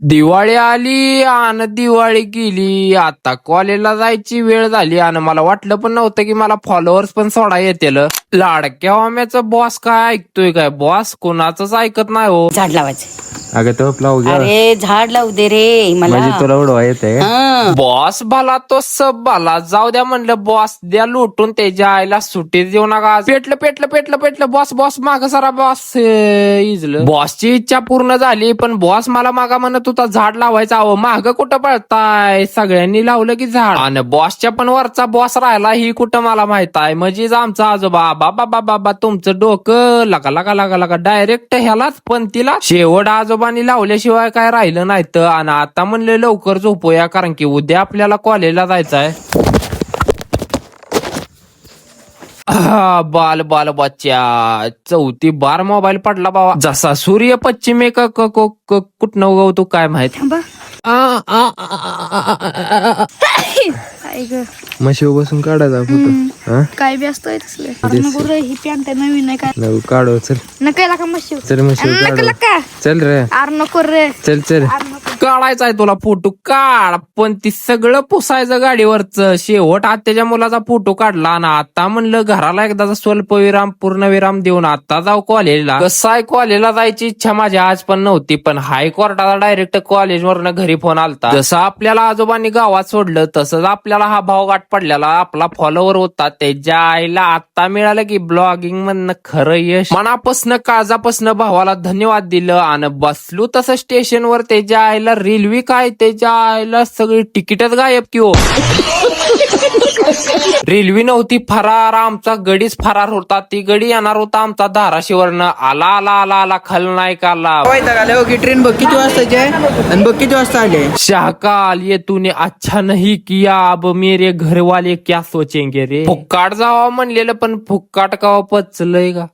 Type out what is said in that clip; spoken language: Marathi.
दिवाळी आली आणि दिवाळी गेली. आता कॉलेजला जायची वेळ झाली आणि मला वाटलं पण नव्हतं की मला फॉलोअर्स पण सोडा येतील. लाडक्या वाम्याचं बॉस काय ऐकतोय काय? बॉस कोणाचंच ऐकत नाही हो. झाड लावायचं. अगं तो लावू घ्या. अरे झाड लावू दे रे मला. म्हणजे तुला उडवा येते बॉस भला तो सब भला. जाऊ द्या म्हणलं बॉस द्या लुटून त्याच्या आईला सुट्टी देऊ नका. पेटलं पेटलं पेटलं पेटलं. बॉस बॉस माग सारा बॉस इजलं. बॉसची इच्छा पूर्ण झाली पण बॉस मला मागा म्हणत होता झाड लावायचं. अहो माग कुठं पळताय? सगळ्यांनी लावलं की झाड. आणि बॉसच्या पण वरचा बॉस राहिला ही कुठं मला माहित आहे. म्हणजे आमचा आजोबा बाबा बाबा बाबा तुमचं डोकं लगा लगा लगा लगा डायरेक्ट ह्यालाच पण तिला शेवट आजोबांनी लावल्याशिवाय काय राहिलं नाही तर. आणि आता म्हणले लवकर झोपूया कारण की उद्या आपल्याला कॉलेजला जायचं आहे. बाल बाल बच्चा चौथी बार मोबाईल पडला बाबा. जसा सूर्य पश्चिमे कुठनं उगवतो काय माहित. म्हशी बसून काढायचा फोटो. काय बी असतोय तसले. ही पॅन्ट नवीन आहे काय काढू चल. नकायला का मशी चल म्हशी नकला का चल रे. आर नको रे चल चल. काढायचाय तुला फोटो काढ पण ती सगळं पुसायचं गाडीवरच. शेवट आत्याच्या मुलाचा फोटो काढला आणि आता म्हणलं घराला एकदाचा स्वल्पविराम पूर्णविराम देऊन आता जाऊ कॉलेजला. कसं आहे कॉलेजला जायची इच्छा माझी आज पण नव्हती पण हायकोर्टाला डायरेक्ट कॉलेजवरनं घरी फोन आलता. जसं आपल्याला आजोबांनी गावात सोडलं तसंच आपल्याला हा भाव गाठ पडलेला आपला फॉलोवर होता. त्याच्या आईला आता मिळालं की ब्लॉगिंग मधनं खरं यश. मनापासनं काळजापासनं भावाला धन्यवाद दिलं आणि बसलो तसं स्टेशनवर. त्याच्या आईला रेल्वे काय त्याच्या आईला सगळी तिकीटच गायब की हो. रेल्वे नव्हती फरार आमचा गडीच फरार होता. ती गडी येणार होता आमचा धाराशिवरनं. आला आला आला आला खलनायकाला. ट्रेन बघ किती वाजताची आहे आणि बघ किती वाजता आले. शाहकाल ये तूने अच्छा नहीं किया अब मेरे घर वाले क्या सोचेंगे रे. फुक्काट जावा म्हणलेलं पण फुक्काट का पचलंय का.